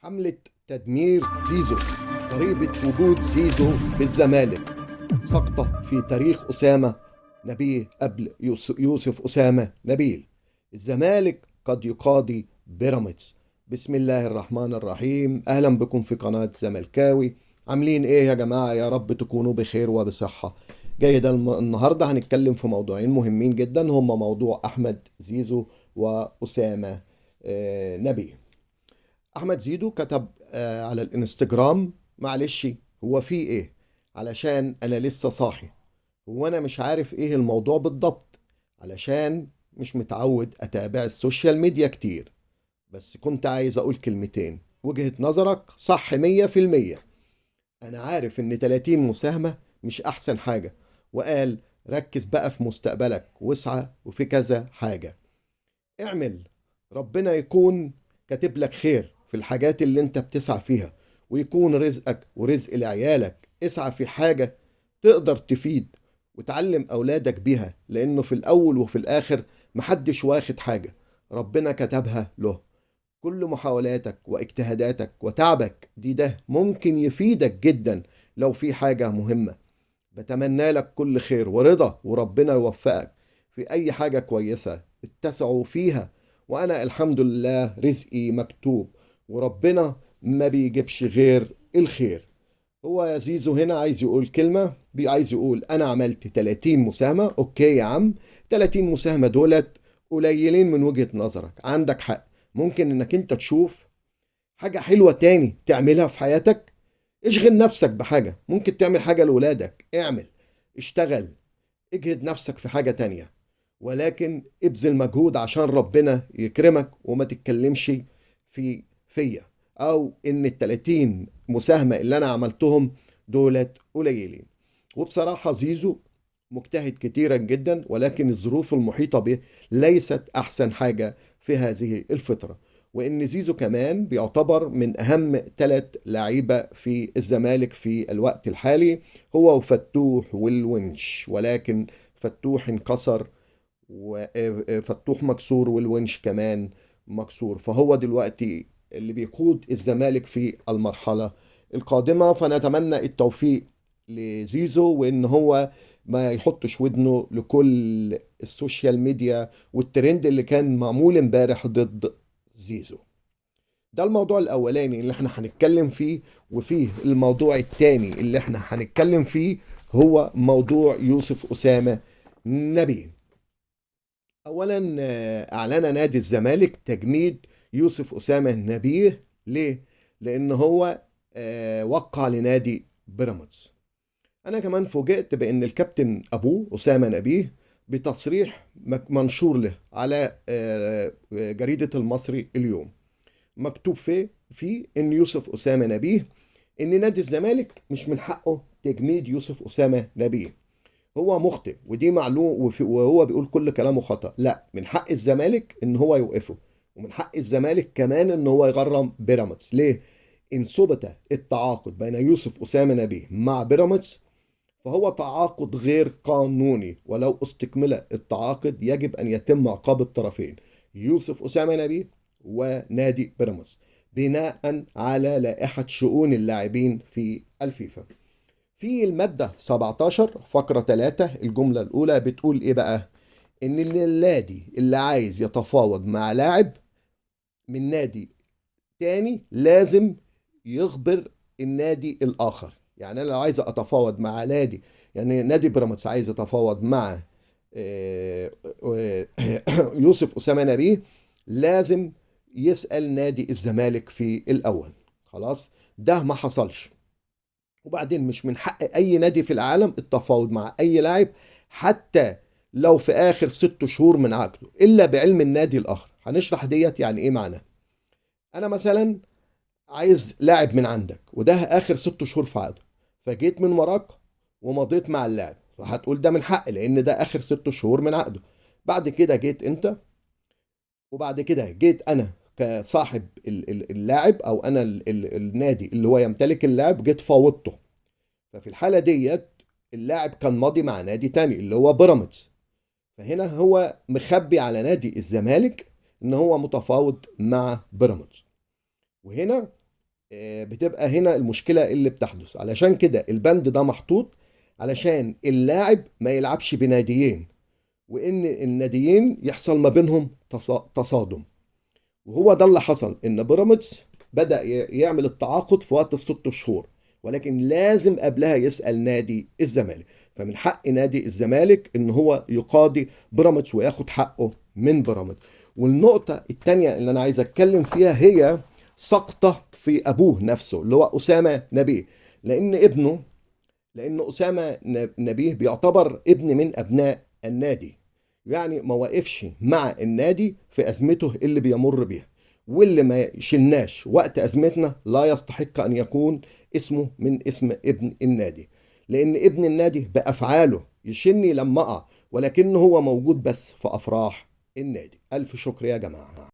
حملة تدمير زيزو، ضريبة وجود زيزو في الزمالك، سقطة في تاريخ أسامة نبيه قبل يوسف أسامة نبيل. الزمالك قد يقاضي بيراميدز. بسم الله الرحمن الرحيم، أهلا بكم في قناة زملكاوي. عاملين إيه يا جماعة؟ يا رب تكونوا بخير وبصحة جيدة. النهاردة هنتكلم في موضوعين مهمين جدا، هما موضوع أحمد زيزو وأسامة نبيه. احمد زيدو كتب على الانستجرام: معلش، هو في ايه؟ علشان انا لسه صاحي، هو انا مش عارف ايه الموضوع بالضبط، علشان مش متعود اتابع السوشيال ميديا كتير، بس كنت عايز اقول كلمتين. وجهة نظرك صح 100%. انا عارف ان 30 مساهمة مش احسن حاجة، وقال ركز بقى في مستقبلك واسعى وفي كذا حاجة اعمل. ربنا يكون كاتب لك خير في الحاجات اللي انت بتسعى فيها، ويكون رزقك ورزق لعيالك. اسعى في حاجة تقدر تفيد وتعلم أولادك بيها، لأنه في الأول وفي الآخر محدش واخد حاجة، ربنا كتبها له. كل محاولاتك واجتهاداتك وتعبك ده ممكن يفيدك جدا لو في حاجة مهمة. بتمنى لك كل خير ورضا، وربنا يوفقك في أي حاجة كويسة اتسعوا فيها. وأنا الحمد لله رزقي مكتوب، وربنا ما بيجيبش غير الخير. هو يا زيزو هنا عايز يقول كلمة، عايز يقول أنا عملت 30 مساهمة. أوكي يا عم، 30 مساهمة دولت قليلين من وجهة نظرك، عندك حق. ممكن إنك أنت تشوف حاجة حلوة تاني تعملها في حياتك. اشغل نفسك بحاجة، ممكن تعمل حاجة لولادك، اعمل، اشتغل، اجهد نفسك في حاجة تانية، ولكن ابذل مجهود عشان ربنا يكرمك، وما تتكلمش فيا او ان ال30 مساهمة اللي انا عملتهم دولت قليلين. وبصراحة زيزو مجتهد كتيرا جدا، ولكن الظروف المحيطة به ليست احسن حاجة في هذه الفترة. وان زيزو كمان بيعتبر من اهم 3 لعيبة في الزمالك في الوقت الحالي، هو وفتوح والونش، ولكن فتوح انكسر وفتوح مكسور والونش كمان مكسور، فهو دلوقتي اللي بيقود الزمالك في المرحلة القادمة. فنتمنى التوفيق لزيزو، وان هو ما يحطش ودنه لكل السوشيال ميديا والترند اللي كان معمول امبارح ضد زيزو. ده الموضوع الاولاني اللي احنا هنتكلم فيه. وفيه الموضوع التاني اللي احنا هنتكلم فيه، هو موضوع يوسف أسامة نبيه. اولا اعلن نادي الزمالك تجميد يوسف أسامة نبيه. ليه؟ لان هو وقع لنادي بيراميدز. انا كمان فوجئت بان الكابتن ابوه أسامة نبيه بتصريح منشور له على جريدة المصري اليوم، مكتوب فيه ان يوسف أسامة نبيه، ان نادي الزمالك مش من حقه تجميد يوسف أسامة نبيه. هو مخطئ، ودي معلوم، وهو بيقول كل كلامه خطأ. لا، من حق الزمالك ان هو يوقفه، ومن حق الزمالك كمان ان هو يغرم بيراميدز. ليه؟ ان ثبت التعاقد بين يوسف أسامة نبيه مع بيراميدز فهو تعاقد غير قانوني، ولو استكمل التعاقد يجب ان يتم عقاب الطرفين، يوسف أسامة نبيه ونادي بيراميدز، بناء على لائحة شؤون اللاعبين في الفيفا. في المادة 17 فقرة 3 الجملة الأولى بتقول إيه بقى؟ إن النادي اللي عايز يتفاوض مع لاعب من نادي تاني لازم يخبر النادي الآخر. يعني أنا لو عايز أتفاوض مع نادي، يعني نادي بيراميدز عايز يتفاوض مع آه، آه، يوسف أسامة نبيه، لازم يسأل نادي الزمالك في الأول. خلاص، ده ما حصلش. وبعدين مش من حق اي نادي في العالم التفاوض مع اي لاعب، حتى لو في اخر 6 شهور من عقده، الا بعلم النادي الاخر. هنشرح ديت يعني ايه معنى. انا مثلا عايز لاعب من عندك، وده اخر 6 شهور في عقده، فجيت من وراك ومضيت مع اللاعب، فهتقول ده من حق لان ده اخر 6 شهور من عقده. بعد كده جيت انت، وبعد كده جيت انا كصاحب اللاعب، او انا النادي اللي هو يمتلك اللاعب، جيت فاوضته. ففي الحالة ديت اللاعب كان ماضي مع نادي تاني اللي هو بيراميدز، فهنا هو مخبي على نادي الزمالك ان هو متفاوض مع بيراميدز. وهنا بتبقى هنا المشكلة اللي بتحدث. علشان كده البند ده محطوط علشان اللاعب ما يلعبش بناديين، وان الناديين يحصل ما بينهم تصادم. وهو ده اللي حصل، ان بيراميدز بدأ يعمل التعاقد في وقت الست شهور، ولكن لازم قبلها يسأل نادي الزمالك. فمن حق نادي الزمالك ان هو يقاضي بيراميدز وياخد حقه من بيراميدز. والنقطة التانية اللي انا عايز اتكلم فيها هي سقطة في ابوه نفسه اللي هو اسامة نبيه. لان اسامة نبيه بيعتبر ابن من ابناء النادي، يعني ما وقفش مع النادي في ازمته اللي بيمر بيها. واللي ما يشلناش وقت ازمتنا لا يستحق ان يكون اسمه من اسم ابن النادي، لان ابن النادي بافعاله يشني لما اقع، ولكنه هو موجود بس في افراح النادي. الف شكر يا جماعه.